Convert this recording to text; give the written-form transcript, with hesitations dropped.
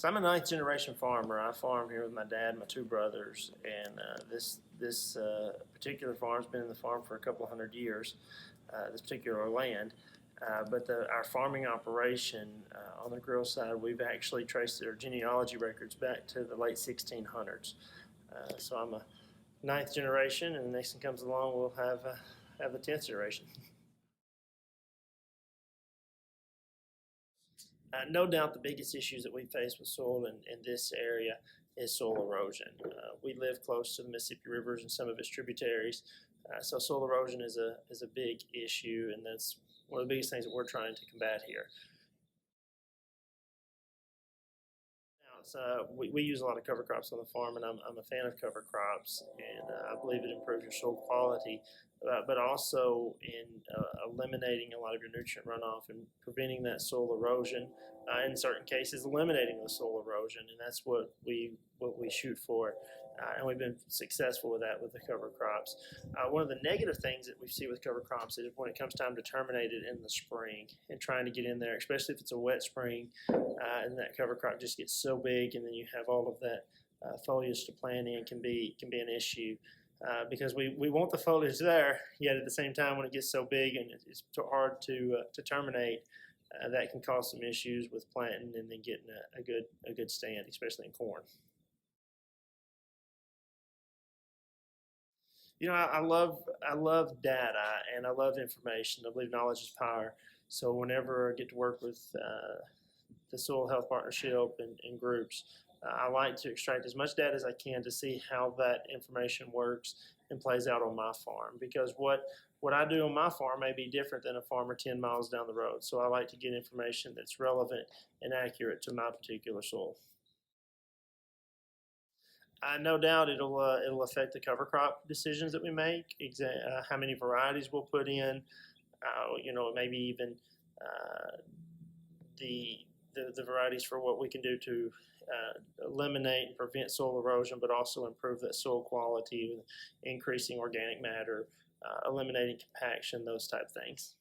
So I'm a ninth generation farmer. I farm here with my dad and my two brothers, and this particular farm's been in the farm for a couple of hundred years, this particular land. But our farming operation on the grill side, we've actually traced their genealogy records back to the late 1600s. So I'm a ninth generation, and the next one comes along, we'll have the 10th generation. No doubt the biggest issues that we face with soil in this area is soil erosion. We live close to the Mississippi rivers and some of its tributaries, so soil erosion is a big issue, and that's one of the biggest things that we're trying to combat here. We use a lot of cover crops on the farm, and I'm a fan of cover crops, and I believe it improves your soil quality, but also in eliminating a lot of your nutrient runoff and preventing that soil erosion. In certain cases, eliminating the soil erosion, and that's what we shoot for. And we've been successful with that with the cover crops. One of the negative things that we see with cover crops is when it comes time to terminate it in the spring and trying to get in there, especially if it's a wet spring, and that cover crop just gets so big, and then you have all of that foliage to plant in can be an issue. Because we want the foliage there, yet at the same time when it gets so big and it's hard to terminate, that can cause some issues with planting and then getting a good stand, especially in corn. You know, I love data and I love information. I believe knowledge is power. So whenever I get to work with the Soil Health Partnership and groups, I like to extract as much data as I can to see how that information works and plays out on my farm. Because what I do on my farm may be different than a farmer 10 miles down the road. So I like to get information that's relevant and accurate to my particular soil. No doubt it'll affect the cover crop decisions that we make. How many varieties we'll put in, maybe even the varieties for what we can do to eliminate and prevent soil erosion, but also improve that soil quality with increasing organic matter, eliminating compaction, those type things.